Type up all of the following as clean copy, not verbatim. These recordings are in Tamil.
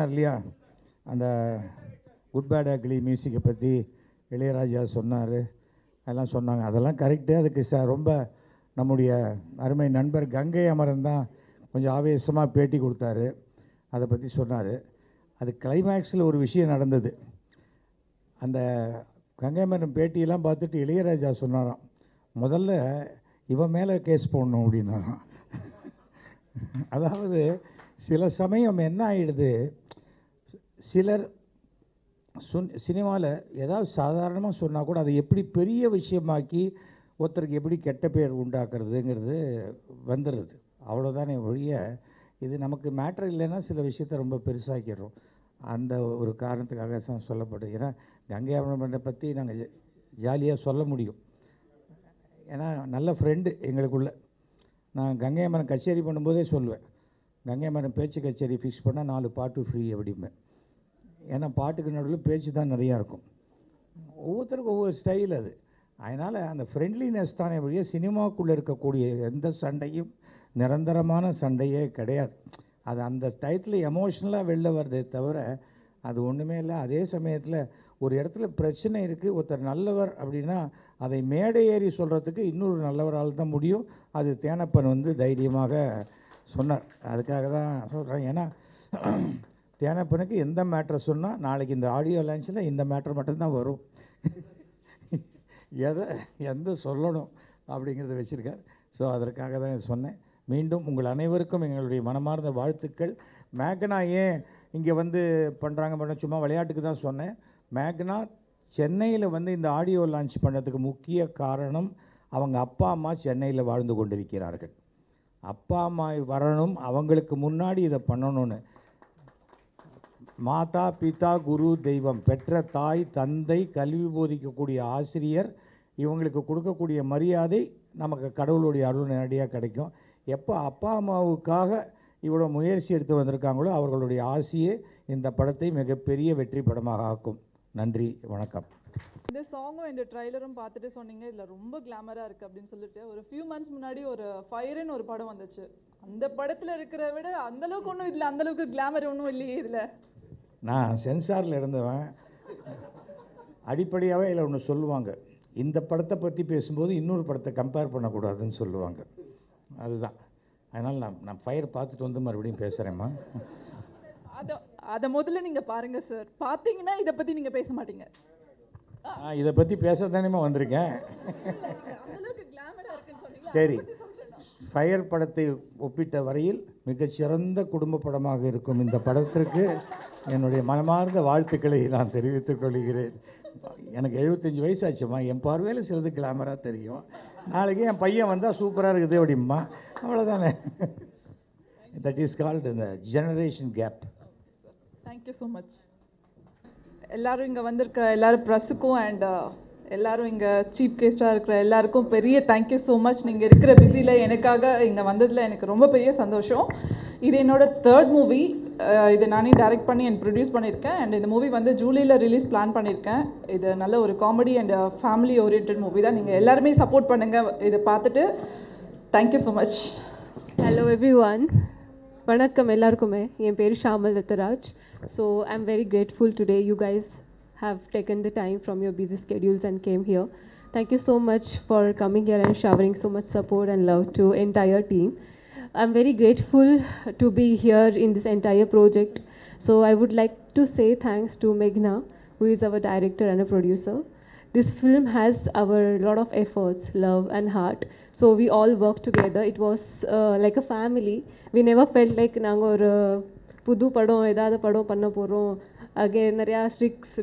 பேசினார் இல்லையா, அந்த குட் பேட் அக்லி மியூசிக்கை பற்றி இளையராஜா சொன்னார், அதெல்லாம் சொன்னாங்க. அதெல்லாம் கரெக்டு. அதுக்கு ரொம்ப நம்முடைய அருமை நண்பர் கங்கை அமரன் தான் கொஞ்சம் ஆவேசமாக பேட்டி கொடுத்தாரு, அதை பற்றி சொன்னார். அது கிளைமேக்ஸில் ஒரு விஷயம் நடந்தது. அந்த கங்கை அமரன் பேட்டியெல்லாம் பார்த்துட்டு இளையராஜா சொன்னாராம், முதல்ல இவன் மேலே கேஸ் போடணும் அப்படின்னாராம். அதாவது சில சமயம் என்ன ஆகிடுது, சிலர் சினிமாவில் ஏதாவது சாதாரணமாக சொன்னால் கூட அதை எப்படி பெரிய விஷயமாக்கி ஒருத்தருக்கு எப்படி கெட்ட பேர் உண்டாக்குறதுங்கிறது வந்துடுது. அவ்வளோதானே ஒழிய இது நமக்கு மேட்ரு இல்லைன்னா சில விஷயத்தை ரொம்ப பெருசாக்கிடுறோம். அந்த ஒரு காரணத்துக்காக தான் சொல்லப்படுது. ஏன்னா கங்கை அமரனை பற்றி நாங்கள் ஜாலியாக சொல்ல முடியும். ஏன்னா நல்ல ஃப்ரெண்டு எங்களுக்குள்ள. நான் கங்கை அமரன் கச்சேரி பண்ணும்போதே சொல்லுவேன், கங்கை அமரன் பேச்சு கச்சேரி ஃபிக்ஸ் பண்ணால் 4 பாட்டு ஃப்ரீ அப்படிம்பேன். ஏன்னா பாட்டுக்கு நடுவில் பேச்சு தான் நிறையா இருக்கும். ஒவ்வொருத்தருக்கும் ஒவ்வொரு ஸ்டைல் அது. அதனால் அந்த ஃப்ரெண்ட்லினஸ் தானே வழியாக சினிமாவுக்குள்ளே இருக்கக்கூடிய எந்த சண்டையும் நிரந்தரமான சண்டையே கிடையாது. அது அந்த டயத்தில் எமோஷ்னலாக வெளில வருதே தவிர அது ஒன்றுமே இல்லை. அதே சமயத்தில் ஒரு இடத்துல பிரச்சனை இருக்குது, ஒருத்தர் நல்லவர் அப்படின்னா அதை மேடை ஏறி சொல்கிறதுக்கு இன்னொரு நல்லவரால் தான் முடியும். அது தேனப்பன் தைரியமாக சொன்னார். அதுக்காக தான் சொல்கிறேன். ஏன்னா தேனப்பனுக்கு எந்த மேட்ரை சொன்னால் நாளைக்கு இந்த ஆடியோ லான்ச்சில் இந்த மேட்ரு மட்டும்தான் வரும், எந்த சொல்லணும் அப்படிங்கிறத வச்சுருக்கார். ஸோ அதற்காக தான் சொன்னேன். மீண்டும் உங்கள் அனைவருக்கும் எங்களுடைய மனமார்ந்த வாழ்த்துக்கள். மேக்னா ஏன் இங்கே பண்ணுறாங்க சும்மா விளையாட்டுக்கு தான் சொன்னேன். மேக்னா சென்னையில் இந்த ஆடியோ லான்ச் பண்ணதுக்கு முக்கிய காரணம் அவங்க அப்பா அம்மா சென்னையில் வாழ்ந்து கொண்டிருக்கிறார்கள். அப்பா அம்மா வரணும், அவங்களுக்கு முன்னாடி இதை பண்ணணும்னு. மாதா பிதா குரு தெய்வம், பெற்ற தாய் தந்தை கல்வி போதிக்கக்கூடிய ஆசிரியர், இவங்களுக்கு கொடுக்கக்கூடிய மரியாதை நமக்கு கடவுளுடைய அருள் நேரடியாக கிடைக்கும். எப்போ அப்பா அம்மாவுக்காக இவ்வளோ முயற்சி எடுத்து வந்திருக்காங்களோ அவர்களுடைய ஆசையே இந்த படத்தை மிகப்பெரிய வெற்றி படமாக ஆக்கும். நன்றி, வணக்கம். இந்த சாங்கும் இந்த ட்ரைலரும் பார்த்துட்டு சொன்னீங்க இதில் ரொம்ப கிளாமராக இருக்குது அப்படின்னு சொல்லிட்டு. ஒரு ஃபியூ மந்த்ஸ் முன்னாடி ஒரு ஃபயர்னு ஒரு படம் வந்துச்சு. அந்த படத்தில் இருக்கிற விட அந்தளவுக்கு ஒன்றும் இதில் அந்தளவுக்கு கிளாமர் ஒன்றும் இல்லையே இதில். நான் சென்சாரில் இருந்தவன். அடிப்படையாகவே இதில் ஒன்று சொல்லுவாங்க, இந்த படத்தை பற்றி பேசும்போது இன்னொரு படத்தை கம்பேர் பண்ணக்கூடாதுன்னு சொல்லுவாங்க. அதுதான். அதனால் நான் ஃபயர் பார்த்துட்டு மறுபடியும் பேசுகிறேம்மா. அதை முதல்ல நீங்கள் பாருங்கள் சார். பார்த்தீங்கன்னா இதை பற்றி நீங்கள் பேச மாட்டீங்க. இதை பற்றி பேச தானேமா வந்திருக்கேன். சரி, ஃபயர் படத்தை ஒப்பிட்ட வரையில் மிகச்சிறந்த குடும்ப படமாக இருக்கும் இந்த படத்திற்கு என்னுடைய மனமார்ந்த வாழ்த்துக்களை நான் தெரிவித்துக் கொள்கிறேன். எனக்கு 75 வயசாச்சும்மா, என் பார்வையில் சிலது கிளாமராக தெரியும். நாளைக்கு என் பையன் வந்தால் சூப்பராக இருக்குது அப்படிம்மா, அவ்வளோதானே. தட் இஸ் கால்டு இந்த generation gap. Thank you so much. எல்லோரும் இங்கே வந்திருக்க எல்லோரும் ப்ரெஸ்ஸுக்கும் அண்ட் எல்லோரும் இங்கே சீஃப் கெஸ்ட்டாக இருக்கிற எல்லாருக்கும் பெரிய தேங்க்யூ ஸோ மச். நீங்கள் இருக்கிற பிஸியில் எனக்காக இங்கே வந்ததில் எனக்கு ரொம்ப பெரிய சந்தோஷம். இது என்னோடய 3rd மூவி. இதை நானே டைரக்ட் பண்ணி அண்ட் ப்ரொடியூஸ் பண்ணியிருக்கேன். அண்ட் இந்த மூவி ஜூலையில் ரிலீஸ் பிளான் பண்ணியிருக்கேன். இது நல்ல ஒரு comedy and family orient movie தான். நீங்கள் எல்லாருமே சப்போர்ட் பண்ணுங்கள் இதை பார்த்துட்டு. Thank you so much. Hello everyone, வணக்கம் எல்லாருக்குமே. என் பேர் Shamal தத்தராஜ். So I'm very grateful today you guys have taken the time from your busy schedules and came here. Thank you so much for coming here and showering so much support and love to entire team. I'm very grateful to be here in this entire project. So I would like to say thanks to Meghna, who is our director and a producer. This film has our lot of efforts, love and heart. So we all work together. It was like a family. We never felt like நாங்கள் ஒரு புது படம் ஏதாவது படம் பண்ண போகிறோம், அங்கே நிறையா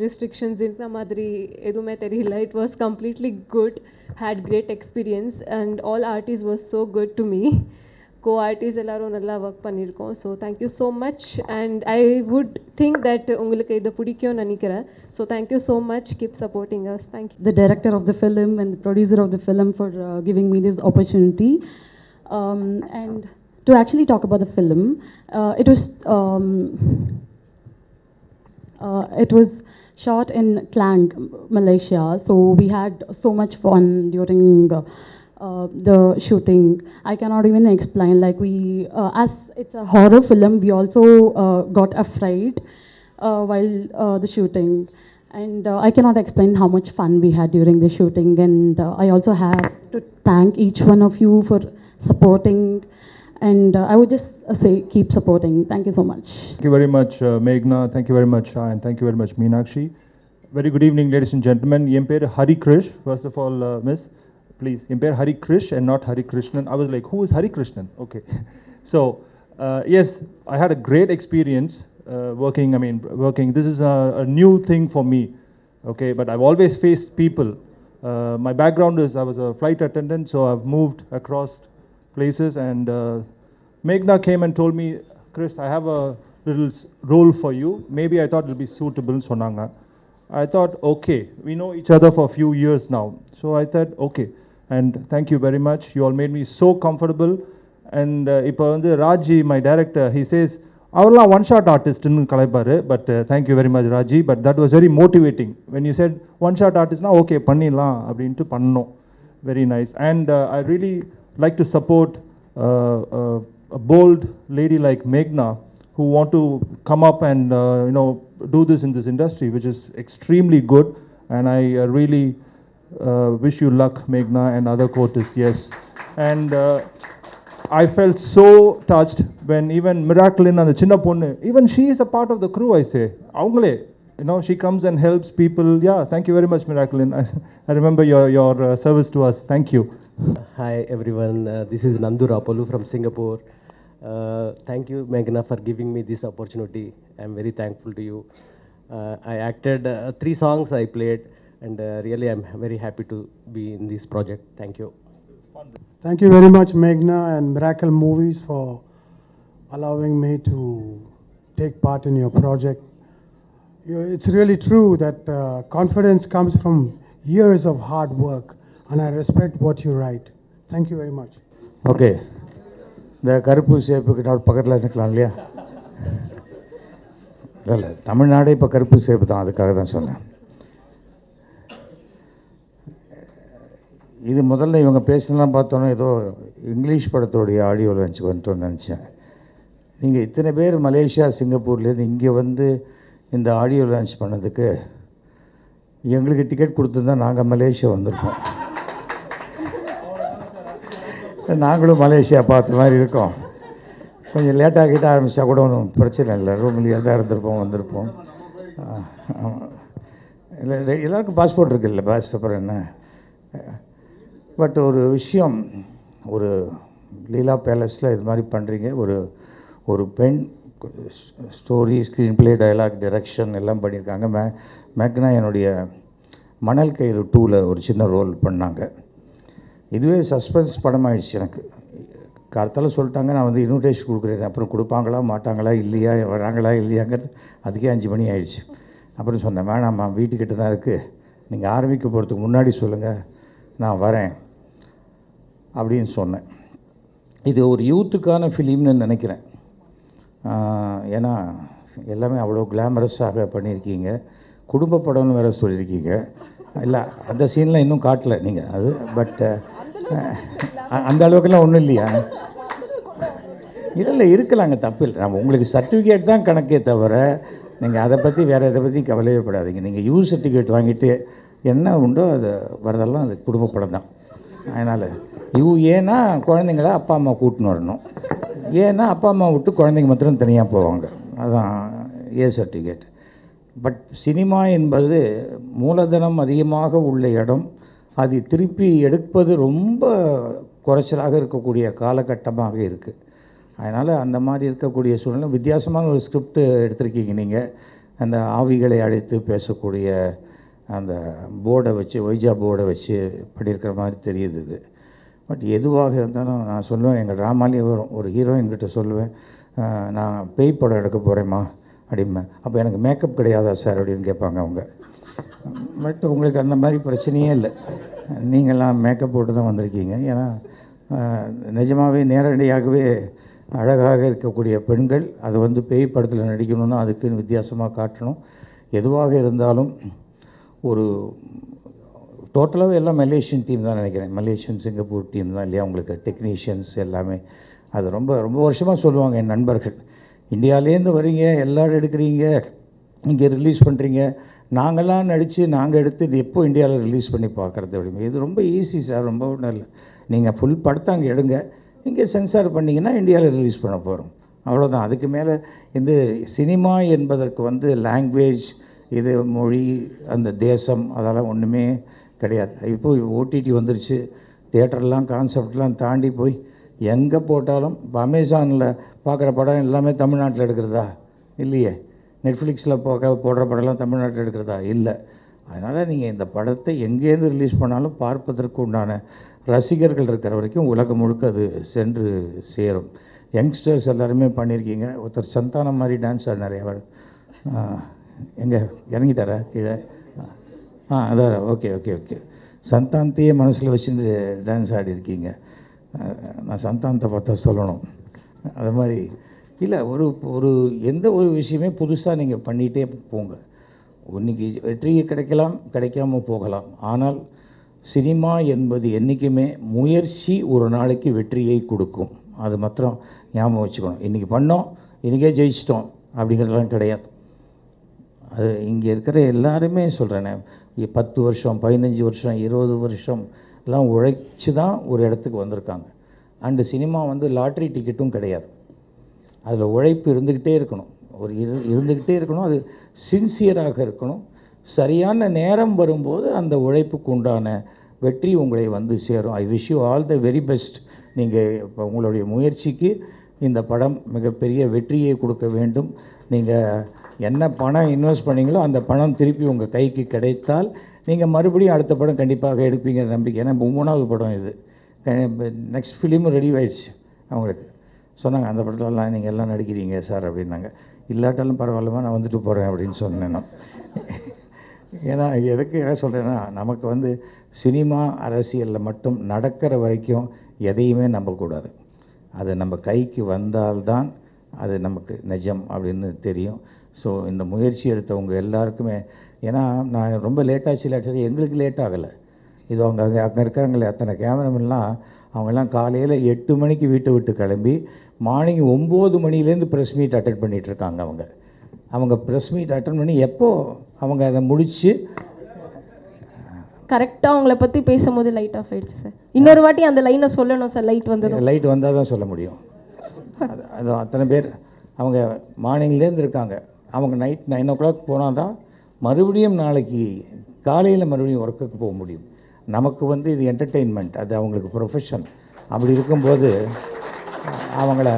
ரெஸ்ட்ரிக்ஷன்ஸ் இந்த மாதிரி எதுவுமே தெரியல. It was completely good, had great experience and all artist was so good to me. Co artist எல்லோரும் நல்லா ஒர்க் பண்ணியிருக்கோம். So thank you so much. And I would think that உங்களுக்கு இது பிடிக்கும்னு நினைக்கிறேன். So thank you so much. Keep supporting us. Thank you. The director of the film and the producer of the film for giving me this opportunity. And to actually talk about the film, it was shot in Klang, Malaysia. So we had so much fun during the shooting. I cannot even explain. Like as it's a horror film, we also got afraid while the shooting. And I cannot explain how much fun we had during the shooting. And I also have to thank each one of you for supporting. And I would just say, keep supporting. Thank you so much. Thank you very much, Meghna. Thank you very much, Shah, and thank you very much, Meenakshi. Very good evening, ladies and gentlemen. என் பேர் Hari Krish. First of all, miss, please. என் பேர் Hari Krish and not Hari Krishnan. I was like, who is Hari Krishnan? Okay. So, yes, I had a great experience working. This is a new thing for me, okay, but I've always faced people. My background is I was a flight attendant, so I've moved across places, and Meghna came and told me, Chris, I have a little role for you. Maybe I thought it'll be suitable, sonanga. I thought, okay, we know each other for a few years now. So I thought, okay, and thank you very much. You all made me so comfortable. And இப்போ வந்து Raji, my director, he says, அவர்லாம் one shot artist ன்னு கலைப்பாரு, but thank you very much Raji, but that was very motivating. When you said one shot artist, na okay பண்ணிடலாம் அப்படின்ட்டு பண்ணோம். Very nice. And I really like to support a bold lady like Meghna, who want to come up and do this in this industry, which is extremely good. And I really wish you luck, Meghna, and other quotas. Yes. And I felt so touched when even Miraculin and the Chinna Ponnu, even she is a part of the crew, I say. Avangale, she comes and helps people. Yeah, thank you very much, Miraculin. I remember your service to us. Thank you. Hi everyone, this is Nandu Rapolu from Singapore. Thank you, Meghna, for giving me this opportunity. I'm very thankful to you. I acted 3 songs I played, and really I'm very happy to be in this project. Thank you. Thank you very much, Meghna and Miracle Movies, for allowing me to take part in your project. It's really true that confidence comes from years of hard work, and I respect what you write. Thank you very much. Okay, இந்த கருப்பு சேப்புக்கு நான் பக்கத்தில் நிற்கலாம் இல்லையா? இல்லை, தமிழ்நாடே இப்போ கருப்பு சேப்பு தான், அதுக்காக தான் சொன்னேன். இது முதல்ல இவங்க பேசினலாம் பார்த்தோன்னே ஏதோ இங்கிலீஷ் படத்தோடைய ஆடியோ லான்ச்சுக்கு வந்துட்டோன்னு நினச்சேன். நீங்கள் இத்தனை பேர் மலேசியா, சிங்கப்பூர்லேருந்து இங்கே வந்து இந்த ஆடியோ லான்ச் பண்ணதுக்கு எங்களுக்கு டிக்கெட் கொடுத்துருந்தா நாங்கள் மலேசியா வந்திருப்போம். நாங்களும் மலேசியா பார்த்த மாதிரி இருக்கோம். கொஞ்சம் லேட்டாக கிட்ட ஆரம்பித்தா கூட ஒன்றும் பிரச்சனை இல்லை, ரூம்லேயே தான் இருந்திருப்போம், வந்திருப்போம். இல்லை, எல்லாருக்கும் பாஸ்போர்ட் இருக்குல்ல, பாஸ் அப்புறம் என்ன. பட் ஒரு விஷயம், ஒரு லீலா பேலஸில் இது மாதிரி பண்ணுறீங்க. ஒரு பெண் story, screen play, dialogue, direction எல்லாம் பண்ணியிருக்காங்க. மேக்னா என்னுடைய மணல் கயிறு 2ல் ஒரு சின்ன ரோல் பண்ணாங்க. இதுவே சஸ்பென்ஸ் படமாயிடுச்சு எனக்கு. காலத்தால் சொல்லிட்டாங்க, நான் வந்து இன்விடேஷன் கொடுக்குறேன். அப்புறம் கொடுப்பாங்களா மாட்டாங்களா, இல்லையா, வராங்களா இல்லையாங்கிறது அதுக்கே 5 மணி ஆயிடுச்சு. அப்புறம் சொன்னேன், வேணாம்மா, வீட்டுக்கிட்ட தான் இருக்குது, நீங்கள் ஆரம்பிக்க போகிறதுக்கு முன்னாடி சொல்லுங்கள், நான் வரேன் அப்படின்னு சொன்னேன். இது ஒரு யூத்துக்கான ஃபிலிம்னு நினைக்கிறேன். ஏன்னா எல்லாமே அவ்வளோ கிளாமரஸாக பண்ணியிருக்கீங்க. குடும்ப படம்னு வேறு சொல்லியிருக்கீங்க. இல்லை, அந்த சீன்லாம் இன்னும் காட்டலை நீங்கள் அது. பட் அந்த அளவுக்குலாம் ஒன்றும் இல்லையா? இல்லை, இருக்கலாங்க, தப்பு இல்லை. நம்ம உங்களுக்கு சர்டிஃபிகேட் தான் கணக்கே தவிர நீங்கள் அதை பற்றி வேறு எதை பற்றி கவலையே படாதீங்க. நீங்கள் யூ சர்டிஃபிகேட் வாங்கிட்டு என்ன உண்டோ அது வரதெல்லாம் அது குடும்ப படம் தான். அதனால் ஏன்னா குழந்தைங்கள அப்பா அம்மா கூட்டின்னு வரணும், ஏன்னா அப்பா அம்மா விட்டு குழந்தைங்க மாத்திரம் தனியாக போவாங்க, அதுதான் ஏ சர்டிஃபிகேட். பட் சினிமா என்பது மூலதனம் அதிகமாக உள்ள இடம். அது திருப்பி எடுப்பது ரொம்ப குறைச்சலாக இருக்கக்கூடிய காலகட்டமாக இருக்குது. அதனால் அந்த மாதிரி இருக்கக்கூடிய சூழ்நிலை வித்தியாசமான ஒரு ஸ்கிரிப்ட் எடுத்திருக்கீங்க நீங்கள். அந்த ஆவிகளை அழைத்து பேசக்கூடிய அந்த போர்டை வச்சு, ஒய்ஜா போர்டை வச்சு பண்ணியிருக்கிற மாதிரி தெரியுது இது. பட் எதுவாக இருந்தாலும் நான் சொல்லுவேன், எங்கள் ட்ராமாலேயே வரும், ஒரு ஹீரோயின்கிட்ட சொல்லுவேன், நான் பேய் படம் எடுக்க போகிறேம்மா அப்படிம்பேன். அப்போ எனக்கு மேக்கப் கிடையாதா சார் அப்படின்னு கேட்பாங்க அவங்க. பட் உங்களுக்கு அந்த மாதிரி பிரச்சனையே இல்லை, நீங்கள்லாம் மேக்கப் போட்டு தான் வந்திருக்கீங்க. ஏன்னா நிஜமாகவே நேரடியாகவே அழகாக இருக்கக்கூடிய பெண்கள் அது வந்து பேய் படத்தில் நடிக்கணும்னா அதுக்குன்னு வித்தியாசமாக காட்டணும். எதுவாக இருந்தாலும் ஒரு டோட்டலாகவே எல்லாம் மலேசியன் டீம் தான் நினைக்கிறேன். மலேசியன் சிங்கப்பூர் டீம் தான் இல்லையா உங்களுக்கு டெக்னீஷியன்ஸ் எல்லாமே. அது ரொம்ப ரொம்ப வருஷமாக சொல்லுவாங்க என் நண்பர்கள், இந்தியாவிலேருந்து வரீங்க, எல்லோரும் எடுக்கிறீங்க, இங்கே ரிலீஸ் பண்ணுறீங்க, நாங்கள்லாம் நடித்து நாங்கள் எடுத்து இது எப்போ இந்தியாவில் ரிலீஸ் பண்ணி பார்க்குறது அப்படின்னு. இது ரொம்ப ஈஸி சார், ரொம்ப ஒன்றும் இல்லை. நீங்கள் ஃபுல் படத்தை அங்கே எடுங்க, இங்கே சென்சார் பண்ணிங்கன்னா இந்தியாவில் ரிலீஸ் பண்ண போகிறோம், அவ்வளோதான். அதுக்கு மேலே இந்த சினிமா என்பதற்கு வந்து லாங்குவேஜ், இது மொழி, அந்த தேசம், அதெல்லாம் ஒன்றுமே கிடையாது. இப்போ ஓடிடி வந்துருச்சு, தியேட்டர்லாம் கான்செப்ட்லாம் தாண்டி போய் எங்கே போட்டாலும் இப்போ அமேசானில் பார்க்குற படம் எல்லாமே தமிழ்நாட்டில் எடுக்கிறதா இல்லையே, நெட்ஃப்ளிக்ஸில் போடுற படம்லாம் தமிழ்நாட்டில் எடுக்கிறதா இல்லை. அதனால் நீங்கள் இந்த படத்தை எங்கேருந்து ரிலீஸ் பண்ணாலும் பார்ப்பதற்கு உண்டான ரசிகர்கள் இருக்கிற வரைக்கும் உலகம் முழுக்க அது சென்று சேரும். யங்ஸ்டர்ஸ் எல்லாருமே பண்ணியிருக்கீங்க. ஒருத்தர் சந்தானம் மாதிரி டான்ஸ் ஆடினார், அவர் எங்கே இறங்கிட்டாரா கீழே? அதான் ஓகே ஓகே ஓகே. சந்தானத்தையே மனசில் வச்சுட்டு டான்ஸ் ஆடிருக்கீங்க. நான் சந்தானத்தை பார்த்தா சொல்லணும். அது மாதிரி இல்லை, ஒரு எந்த ஒரு விஷயமே புதுசாக நீங்கள் பண்ணிகிட்டே போங்க. இன்றைக்கி வெற்றி கிடைக்கலாம், கிடைக்காம போகலாம். ஆனால் சினிமா என்பது என்றைக்குமே முயற்சி ஒரு நாளைக்கு வெற்றியை கொடுக்கும். அது மாத்திரம் ஞாபகம் வச்சுக்கணும். இன்றைக்கி பண்ணோம், இன்றைக்கே ஜெயிச்சிட்டோம் அப்படிங்கிறதுலாம் கிடையாது. அது இங்கே இருக்கிற எல்லாருமே சொல்கிறேனே, 10 வருஷம் 15 வருஷம் 20 வருஷம் எல்லாம் உழைச்சி தான் ஒரு இடத்துக்கு வந்திருக்காங்க. அண்டு சினிமா வந்து லாட்ரி டிக்கெட்டும் கிடையாது. அதில் உழைப்பு இருந்துக்கிட்டே இருக்கணும், இருந்துக்கிட்டே இருக்கணும். அது சின்சியராக இருக்கணும். சரியான நேரம் வரும்போது அந்த உழைப்புக்கு உண்டான வெற்றி உங்களை வந்து சேரும். I wish you all the very best. நீங்கள் இப்போ உங்களுடைய முயற்சிக்கு இந்த படம் மிகப்பெரிய வெற்றியை கொடுக்க வேண்டும். நீங்கள் என்ன பணம் இன்வெஸ்ட் பண்ணீங்களோ அந்த பணம் திருப்பி உங்கள் கைக்கு கிடைத்தால் நீங்கள் மறுபடியும் அடுத்த படம் கண்டிப்பாக எடுப்பீங்கிற நம்பிக்கை. ஏன்னா 3வது படம் இது, நெக்ஸ்ட் ஃபிலிமும் ரெடி ஆகிடுச்சு. அவங்களுக்கு சொன்னாங்க, அந்த படத்துலலாம் நீங்கள் எல்லாம் நடிக்கிறீங்க சார் அப்படின்னாங்க. இல்லாட்டாலும் பரவாயில்லமா, நான் வந்துட்டு போகிறேன் அப்படின்னு சொன்னேன் நான். ஏன்னா எதுக்காக சொல்கிறேன்னா, நமக்கு வந்து சினிமா அரசியலில் மட்டும் நடக்கிற வரைக்கும் எதையுமே நம்பக்கூடாது. அது நம்ம கைக்கு வந்தால்தான் அது நமக்கு நிஜம் அப்படின்னு தெரியும். ஸோ இந்த முயற்சி எடுத்தவங்க எல்லாருக்குமே, ஏன்னா நான் ரொம்ப லேட்டாச்சு, எங்களுக்கு லேட் ஆகலை. இது அங்கே இருக்கிறவங்களே அத்தனை கேமராமென்லாம் அவங்கெல்லாம் காலையில் 8 மணிக்கு வீட்டை விட்டு கிளம்பி மார்னிங் 9 மணிலேருந்து ப்ரெஸ் மீட் அட்டென்ட் பண்ணிகிட்ருக்காங்க. அவங்க ப்ரெஸ் மீட் அட்டென்ட் பண்ணி எப்போ அவங்க அதை முடித்து கரெக்டாக அவங்கள பற்றி பேசும்போது லைட் ஆஃப் ஆயிடுச்சு சார். இன்னொரு வாட்டி அந்த லைனை சொல்லணும் சார். லைட் வந்தால் தான் சொல்ல முடியும். அது அத்தனை பேர் அவங்க மார்னிங்லேருந்து இருக்காங்க. அவங்க நைட் 9 o'clock போனால் தான் மறுபடியும் நாளைக்கு காலையில் மறுபடியும் ஒர்க்குக்கு போக முடியும். நமக்கு வந்து இது என்டர்டெயின்மெண்ட், அது அவங்களுக்கு ப்ரொஃபஷன். அப்படி இருக்கும்போது அவங்கள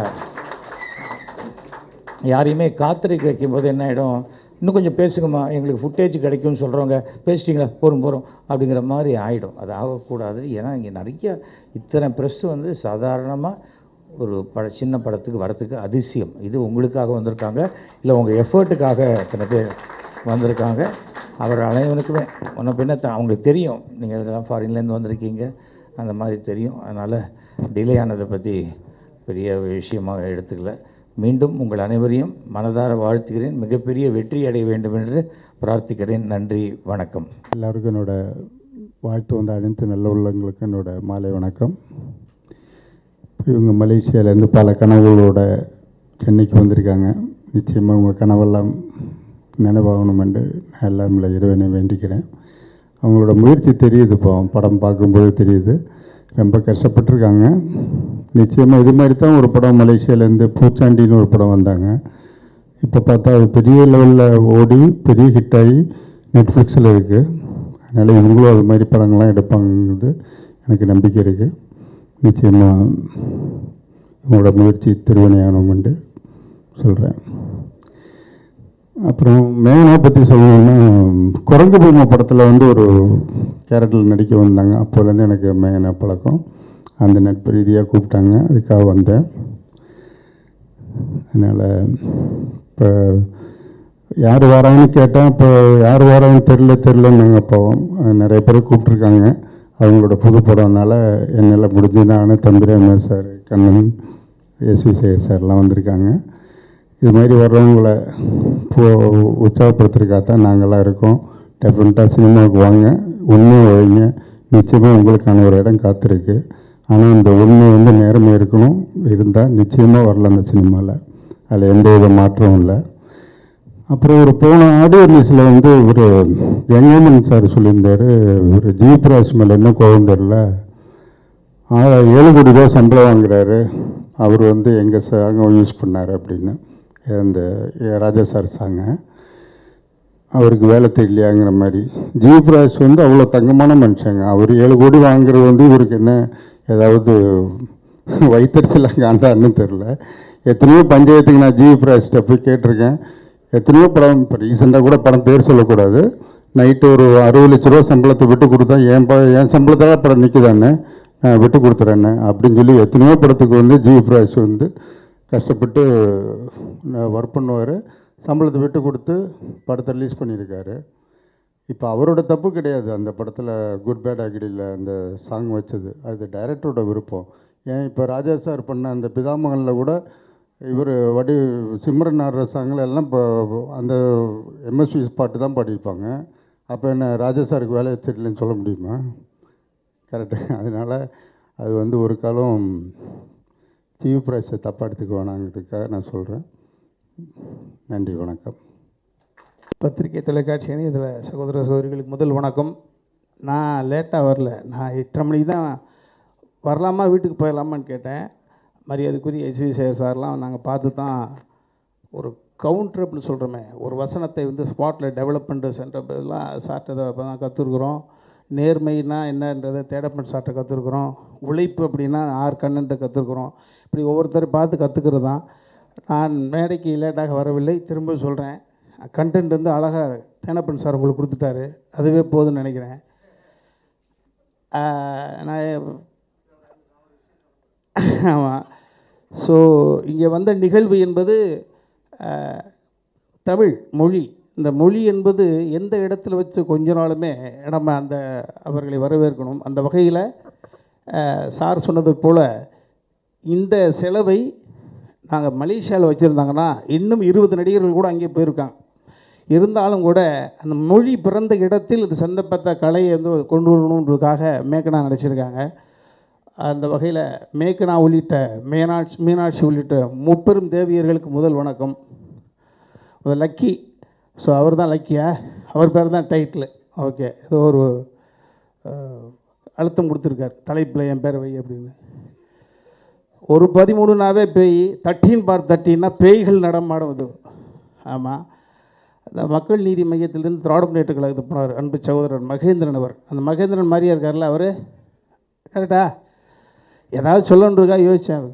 யாரையுமே காத்திருக்க வைக்கும்போது என்ன ஆகிடும், இன்னும் கொஞ்சம் பேசுங்கம்மா, எங்களுக்கு ஃபுட்டேஜ் கிடைக்கும்னு சொல்கிறவங்க பேசிட்டிங்களா, போகிறோம் அப்படிங்கிற மாதிரி ஆகிடும். அது ஆகக்கூடாது. ஏன்னா இங்கே நிறைய இத்தனை ப்ரெஸ் வந்து சாதாரணமாக ஒரு சின்ன படத்துக்கு வரத்துக்கு அதிசயம். இது உங்களுக்காக வந்திருக்காங்க, இல்லை உங்கள் எஃபர்ட்டுக்காக இத்தனை பேர் வந்திருக்காங்க. அவர் அனைவருக்குமே ஒன்றும் பின்ன அவங்களுக்கு தெரியும், நீங்கள் இதெல்லாம் ஃபாரின்லேருந்து வந்திருக்கீங்க, அந்த மாதிரி தெரியும். அதனால் டிலே ஆனதை பற்றி பெரிய விஷயமாக எடுத்துக்கல. மீண்டும் உங்கள் அனைவரையும் மனதார வாழ்த்துகிறேன். மிகப்பெரிய வெற்றி அடைய வேண்டும் என்று பிரார்த்திக்கிறேன். நன்றி, வணக்கம். எல்லாருக்கும் என்னோட வாழ்த்து வந்த அனைத்து நல்ல உள்ளங்களுக்கு என்னோட மாலை வணக்கம். இவங்க மலேசியாவிலேருந்து பல கனவுகளோட சென்னைக்கு வந்திருக்காங்க. நிச்சயமாக உங்கள் கனவெல்லாம் நினைவாகணும் என்று நான் எல்லாம் இறைவனை வேண்டிக்கிறேன். அவங்களோட முயற்சி தெரியுது, இப்போ படம் பார்க்கும்போது தெரியுது, ரொம்ப கஷ்டப்பட்டுருக்காங்க. நிச்சயமாக இது மாதிரி தான் ஒரு படம் மலேசியாவிலேருந்து பூச்சாண்டின்னு ஒரு படம் வந்தாங்க. இப்போ பார்த்தா அது பெரிய லெவலில் ஓடி பெரிய ஹிட்டாகி நெட்ஃப்ளிக்ஸில் இருக்குது. அதனால் இவங்களும் அது மாதிரி படங்கள்லாம் எடுப்பாங்கிறது எனக்கு நம்பிக்கை இருக்குது. நிச்சயமாக உங்களோட முயற்சி திருவினையானோம் என்று சொல்கிறேன். அப்புறம் மேகனா பற்றி சொல்லணுன்னா, குரங்கு பொம்மை படத்தில் வந்து ஒரு கேரக்டரில் நடிக்க வந்தாங்க. அப்போலேருந்து எனக்கு மேகனா பழக்கம். அந்த நட்பு ரீதியாக கூப்பிட்டாங்க, அதுக்காக வந்தேன். அதனால் இப்போ யார் வராங்கன்னு கேட்டால், இப்போ யார் வராங்கன்னு தெரிலன்னாங்க. அப்போ நிறைய பேர் கூப்பிட்ருக்காங்க. அவங்களோட புது படம்னால என்னால் முடிஞ்சு நான் தம்பிராம சார், கண்ணன், எஸ்வி சேகர் சார்லாம் வந்திருக்காங்க. இது மாதிரி வர்றவங்களை உற்சாகப்படுத்துறதுக்காக தான் நாங்கள்லாம் இருக்கோம். டெஃபினட்டாக சினிமாவுக்கு வாங்க, உண்மையை வைங்க, நிச்சயமாக உங்களுக்கான ஒரு இடம் காத்திருக்கு. ஆனால் இந்த உண்மை வந்து நேர்மை இருக்கணும், இருந்தால் நிச்சயமாக வரலாம் அந்த சினிமாவில். அதில் எந்த வித மாற்றமும் இல்லை. அப்புறம் ஒரு போன ஆடியோ ரிலீஸில் வந்து ஒரு யங்கமன் சார் சொல்லியிருந்தார், ஒரு ஜீப்ராஜ் மேலே என்ன கோபம் தெரில, 7 கோடி ரூபா சம்பளம் வாங்குறாரு, அவர் வந்து எங்கள் சாங்கை யூஸ் பண்ணார் அப்படின்னு. அந்த ராஜா சார் சாங்க அவருக்கு வேலை தெரியலையாங்கிற மாதிரி. ஜீப்ராஜ் வந்து அவ்வளோ தங்கமான மனுஷங்க. அவர் 7 கோடி வாங்குறது வந்து இவருக்கு என்ன ஏதாவது வயிற்றுச்சலாக காண்டான்னு தெரில. எத்தனையோ பஞ்சாயத்துக்கு நான் ஜீப்ராஜ்கிட்ட போய் கேட்டிருக்கேன். எத்தனையோ படம், இப்போ ரீசெண்டாக கூட படம் பேர் சொல்லக்கூடாது, நைட்டு ஒரு 60 லட்ச ரூபா சம்பளத்தை விட்டு கொடுத்தா என் சம்பளத்தில் படம் நிற்குதானே, நான் விட்டு கொடுத்துறேன்னு அப்படின்னு சொல்லி எத்தனையோ படத்துக்கு வந்து ஜீப்ராஜ் வந்து கஷ்டப்பட்டு ஒர்க் பண்ணுவார். சம்பளத்தை விட்டு கொடுத்து படத்தை ரிலீஸ் பண்ணியிருக்காரு. இப்போ அவரோட தப்பு கிடையாது. அந்த படத்தில் குட் பேட் அகிடியில் அந்த சாங் வச்சது அது டைரக்டரோட விருப்பம். ஏன் இப்போ ராஜா சார் பண்ண அந்த பிதாமகனில் கூட இவர் சிம்ரன் ஆடுற சாங்கில் எல்லாம் இப்போ அந்த எம்எஸ்வி பாட்டு தான் பாடியிருப்பாங்க. அப்போ என்ன ராஜா சாருக்கு வேலை தெரியலன்னு சொல்ல முடியுமா? கரெக்டு. அதனால் அது வந்து ஒரு காலம் சீஃப் ப்ரைஸை தப்பாக எடுத்துக்க வேணாங்கிறதுக்காக நான் சொல்கிறேன். நன்றி, வணக்கம். பத்திரிகை தொலைக்காட்சி அணி இதில் சகோதர சகோதரிகளுக்கு முதல் வணக்கம். நான் லேட்டாக வரல, நான் 8:30 மணிக்கு தான் வரலாமா வீட்டுக்கு போயிடலாமான்னு கேட்டேன். மரியாதைக்குரிய எஸ்வி சேகர் சார்லாம் நாங்கள் பார்த்து தான் ஒரு கவுண்டர் அப்படின்னு சொல்கிறோமே, ஒரு வசனத்தை வந்து ஸ்பாட்டில் டெவலப்மெண்ட் சென்டர்லாம் சார்ட்டை இப்போ தான் கற்றுருக்குறோம். நேர்மைனா என்னன்றதை தேடப்பன் சார்ட்டை கற்றுருக்குறோம். உழைப்பு அப்படின்னா ஆர் கண்ணன்ட்ட கற்றுருக்குறோம். இப்படி ஒவ்வொருத்தரும் பார்த்து கற்றுக்கிறது தான். நான் மேடைக்கு லேட்டாக வரவில்லை, திரும்ப சொல்கிறேன். கண்டென்ட் வந்து அழகாக தேனப்பன் சார் உங்களுக்கு கொடுத்துட்டாரு, அதுவே போதும்னு நினைக்கிறேன். நான் ஆமாம். ஸோ இங்கே வந்த நிகழ்வு என்பது தமிழ் மொழி. இந்த மொழி என்பது எந்த இடத்துல வச்சு கொஞ்ச நாளுமே நம்ம அந்த அவர்களை வரவேற்கணும். அந்த வகையில் சார் சொன்னது போல் இந்த செலவை நாங்கள் மலேசியாவில் வச்சுருந்தாங்கன்னா இன்னும் 20 நடிகர்கள் கூட அங்கே போயிருக்காங்க. இருந்தாலும் கூட அந்த மொழி பிறந்த இடத்தில் இது சந்தப்பட்ட கலையை வந்து கொண்டு வரணுன்றதுக்காக மேக்கனா நடிச்சிருக்காங்க. அந்த வகையில் மேக்கனா உள்ளிட்ட மீனாட்சி உள்ளிட்ட முப்பெரும் தேவியர்களுக்கு முதல் வணக்கம். லக்கி, ஸோ அவர் தான் லக்கியா, அவர் பேர் தான் டைட்டில். ஓகே, ஏதோ ஒரு அழுத்தம் கொடுத்துருக்கார் தலைப்பில் என் பேர் வை அப்படின்னு. ஒரு 13நாவே பேய், 13/13னா பேய்கள் நடமாடுவது. ஆமாம், அந்த மக்கள் நீதி மையத்திலிருந்து திராவிட முன்னேற்ற கழகத்துக்கு போனார் அன்பு சகோதரர் மகேந்திரன். அவர் அந்த மகேந்திரன் மாதிரியா இருக்கார்ல அவர், கரெக்டா? ஏதாவது சொல்லணுன்றதுக்கா யோசித்தேன்.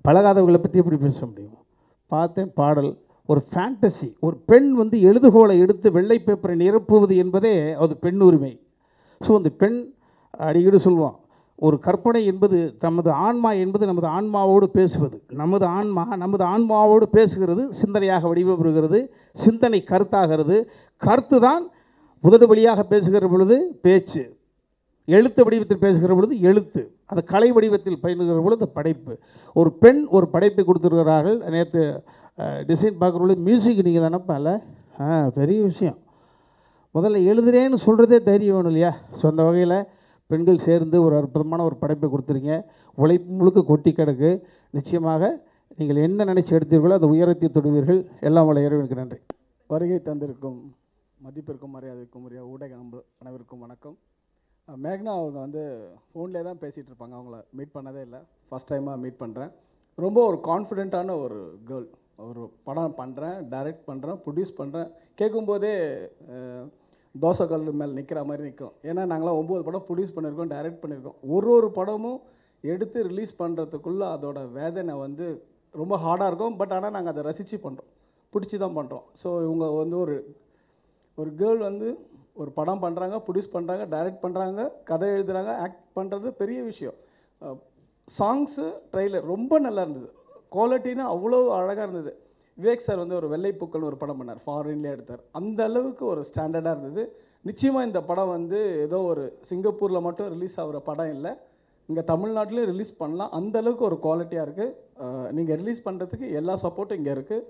பழகாதவர்களை பற்றி எப்படி பேச முடியும்? பார்த்தேன் பாடல், ஒரு ஃபேண்டசி. ஒரு பெண் வந்து எழுதுகோலை எடுத்து வெள்ளை பேப்பரை நிரப்புவது என்பதே அது பெண் உரிமை. ஸோ அந்த பெண் அடிக்கடி சொல்லுவோம், ஒரு கற்பனை என்பது நமது ஆன்மா என்பது நமது ஆன்மாவோடு பேசுவது. நமது ஆன்மாவோடு பேசுகிறது, சிந்தனையாக வடிவப்படுகிறது, சிந்தனை கருத்தாகிறது. கருத்து தான் உதடு வழியாக பேசுகிற பொழுது பேச்சு, எழுத்து வடிவத்தில் பேசுகிற பொழுது எழுத்து, அது கலை வடிவத்தில் பயிலுகிற பொழுது படைப்பு. ஒரு பெண் ஒரு படைப்பை கொடுத்துருக்கிறார்கள். நேற்று டிசைன் பார்க்குற பொழுது மியூசிக் நீங்கள் தானப்பா இல்லை, பெரிய விஷயம். முதல்ல எழுதுறேன்னு சொல்கிறதே தைரியம் வேணும் இல்லையா? ஸோ அந்த வகையில் பெண்கள் சேர்ந்து ஒரு அற்புதமான ஒரு படைப்பை கொடுத்துருங்க. உழைப்பு முழுக்க கொட்டி கிடக்கு. நிச்சயமாக நீங்கள் என்ன நினச்சி எடுத்தீர்களோ அந்த உயரத்தை தொடுவீர்கள். எல்லாம் உள்ள இறைவனுக்கு நன்றி. வருகை தந்திருக்கும் மதிப்பிற்கும் மரியாதைக்கும் உரிய ஊடக அனைவருக்கும் வணக்கம். மேக்னா அவங்க வந்து ஃபோன்லேயே தான் பேசிகிட்டு இருப்பாங்க, அவங்கள மீட் பண்ணதே இல்லை, ஃபஸ்ட் டைமாக மீட் பண்ணுறேன். ரொம்ப ஒரு கான்ஃபிடென்ட்டான ஒரு கேர்ள். ஒரு படம் பண்ணுறேன், டைரக்ட் பண்ணுறேன், ப்ரொடியூஸ் பண்ணுறேன், கேட்கும்போதே தோசைக்கல் மேலே நிற்கிற மாதிரி நிற்கும். ஏன்னா நாங்களாம் 9 படம் ப்ரொடியூஸ் பண்ணியிருக்கோம், டைரக்ட் பண்ணியிருக்கோம். ஒரு படமும் எடுத்து ரிலீஸ் பண்ணுறதுக்குள்ளே அதோட வேதனை வந்து ரொம்ப ஹார்டாக இருக்கும். பட் ஆனால் நாங்கள் அதை ரசித்து பண்ணுறோம், பிடிச்சி தான் பண்ணுறோம். ஸோ இவங்க வந்து ஒரு கேர்ள் வந்து ஒரு படம் பண்ணுறாங்க, ப்ரொடியூஸ் பண்ணுறாங்க, டைரக்ட் பண்ணுறாங்க, கதை எழுதுகிறாங்க, ஆக்ட் பண்ணுறது பெரிய விஷயம். சாங்ஸு ட்ரெய்லர் ரொம்ப நல்லா இருந்தது, குவாலிட்டின்னா அவ்வளோ அழகாக இருந்தது. விவேக் சார் வந்து ஒரு வெள்ளைப்பூக்கள்னு ஒரு படம் பண்ணார், ஃபாரின்லேயே எடுத்தார். அந்த அளவுக்கு ஒரு ஸ்டாண்டர்டாக இருந்தது. நிச்சயமாக இந்த படம் வந்து ஏதோ ஒரு சிங்கப்பூரில் மட்டும் ரிலீஸ் ஆகிற படம் இல்லை, இங்கே தமிழ்நாட்டிலையும் ரிலீஸ் பண்ணலாம். அந்த அளவுக்கு ஒரு குவாலிட்டியாக இருக்குது. நீங்கள் ரிலீஸ் பண்ணுறதுக்கு எல்லா சப்போர்ட்டும் இங்கே இருக்குது.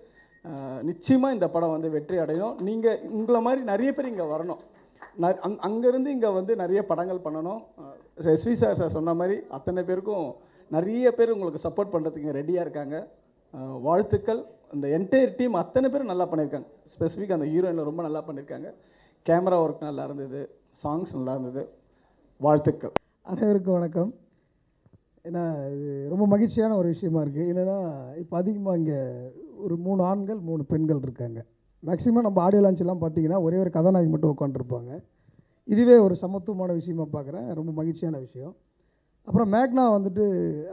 நிச்சயமாக இந்த படம் வந்து வெற்றி அடையும். நீங்கள் உங்களை மாதிரி நிறைய பேர் இங்கே வரணும். அங்கேருந்து இங்கே வந்து நிறைய படங்கள் பண்ணணும். எஸ்வி சார் சொன்ன மாதிரி அத்தனை பேருக்கும் நிறைய பேர் உங்களுக்கு சப்போர்ட் பண்ணுறதுக்கு ரெடியாக இருக்காங்க. வாழ்த்துக்கள். இந்த என்டையர் டீம் அத்தனை பேரும் நல்லா பண்ணியிருக்காங்க. ஸ்பெசிஃபிக் அந்த ஹீரோயினில் ரொம்ப நல்லா பண்ணியிருக்காங்க. கேமரா ஒர்க் நல்லா இருந்தது, சாங்ஸ் நல்லா இருந்தது. வாழ்த்துக்கள். அனைவருக்கும் வணக்கம். ஏன்னா இது ரொம்ப மகிழ்ச்சியான ஒரு விஷயமா இருக்குது. இல்லைன்னா இப்போ அதிகமாக இங்கே ஒரு 3 ஆண்கள் 3 பெண்கள் இருக்காங்க. மேக்ஸிமம் நம்ம ஆடியோ லான்ச்லாம் பார்த்தீங்கன்னா ஒரே ஒரு கதாநாயகி மட்டும் உட்காந்துருப்பாங்க. இதுவே ஒரு சமத்துவமான விஷயமா பார்க்குறேன். ரொம்ப மகிழ்ச்சியான விஷயம். அப்புறம் மேக்னா வந்துட்டு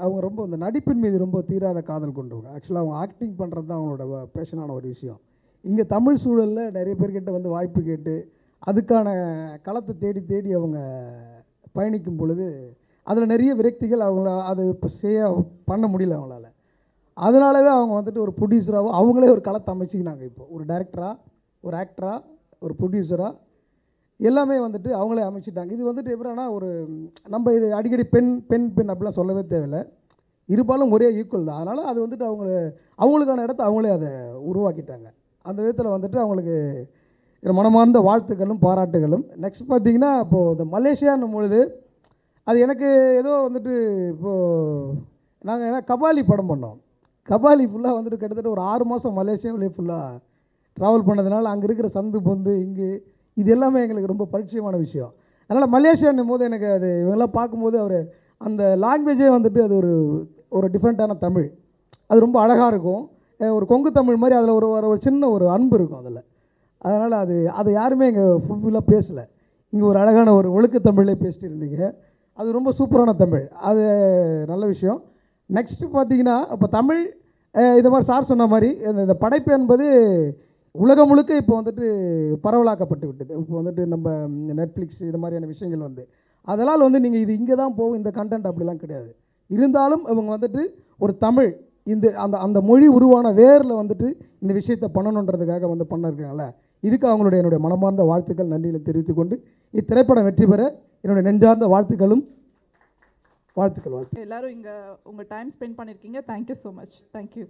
அவங்க ரொம்ப இந்த நடிப்பின் மீது ரொம்ப தீராத காதல் கொண்டவங்க. ஆக்சுவலாக அவங்க ஆக்டிங் பண்ணுறது தான் அவங்களோட பேஷனான ஒரு விஷயம். இங்கே தமிழ் சூழலில் நிறைய பேர்கிட்ட வந்து வாய்ப்பு கேட்டு அதுக்கான களத்தை தேடி தேடி அவங்க பயணிக்கும் பொழுது அதில் நிறைய விரக்திகள் அவங்கள அது இப்போ பண்ண முடியல அவங்களால. அதனாலவே அவங்க வந்துட்டு ஒரு ப்ரொடியூசராகவோ அவங்களே ஒரு களத்தை அமைச்சிக்கினாங்க. இப்போ ஒரு டைரக்டராக, ஒரு ஆக்டராக, ஒரு ப்ரொடியூசராக எல்லாமே வந்துட்டு அவங்களே அமைச்சிட்டாங்க. இது வந்துட்டு எப்படின்னா ஒரு நம்ம இது அடிக்கடி பெண் பெண் பெண் அப்படிலாம் சொல்லவே தேவையில்லை. இருபாலும் ஒரே ஈக்குவல் தான். அதனால் அது வந்துட்டு அவங்களுக்கான இடத்த அவங்களே அதை உருவாக்கிட்டாங்க. அந்த விதத்தில் வந்துட்டு அவங்களுக்கு மனமார்ந்த வாழ்த்துக்களும் பாராட்டுகளும். நெக்ஸ்ட் பார்த்திங்கன்னா இப்போது இந்த மலேசியான்னும் பொழுது அது எனக்கு ஏதோ வந்துட்டு இப்போது நாங்கள் ஏன்னா கபாலி படம் பண்ணோம். கபாலி ஃபுல்லாக வந்துட்டு கிட்டத்தட்ட ஒரு 6 மாதம் மலேசியாவிலே ஃபுல்லாக ட்ராவல் பண்ணதுனால அங்கே இருக்கிற சந்து பொந்து இங்கு இது எல்லாமே எங்களுக்கு ரொம்ப பரிச்சயமான விஷயம். அதனால் மலேசியான்னும் போது எனக்கு அது இவங்கெல்லாம் பார்க்கும்போது அவர் அந்த லாங்குவேஜே வந்துட்டு அது ஒரு டிஃப்ரெண்ட்டான தமிழ். அது ரொம்ப அழகாக இருக்கும். ஒரு கொங்கு தமிழ் மாதிரி அதில் ஒரு சின்ன ஒரு அன்பு இருக்கும் அதில். அதனால் அது யாருமே இங்கே ஃபுல்லாக பேசலை. இங்கே ஒரு அழகான ஒரு ஒழுக்க தமிழ்லேயே பேசிட்டு இருந்தீங்க. அது ரொம்ப சூப்பரான தமிழ். அது நல்ல விஷயம். நெக்ஸ்ட்டு பார்த்தீங்கன்னா இப்போ தமிழ் இது மாதிரி சார் சொன்ன மாதிரி இந்த படைப்பு என்பது உலகம் முழுக்க இப்போ வந்துட்டு பரவலாக்கப்பட்டு விட்டது. இப்போ வந்துட்டு நம்ம நெட்ஃப்ளிக்ஸ் இது மாதிரியான விஷயங்கள் வந்து அதனால் வந்து நீங்கள் இது இங்கே தான் போகும் இந்த கண்டென்ட் அப்படிலாம் கிடையாது. இருந்தாலும் இவங்க வந்துட்டு ஒரு தமிழ் இந்த அந்த மொழி உருவான வேரில் வந்துட்டு இந்த விஷயத்தை பண்ணணுன்றதுக்காக வந்து பண்ணிருக்காங்கல்ல, இதுக்கு என்னுடைய மனமார்ந்த வாழ்த்துக்கள் நன்றிகளை தெரிவித்துக்கொண்டு இத்திரைப்படம் வெற்றி பெற என்னுடைய நெஞ்சார்ந்த வாழ்த்துக்கள். எல்லாரும் இங்கே உங்கள் டைம் ஸ்பெண்ட் பண்ணியிருக்கீங்க. Thank you so much. தேங்க்யூ.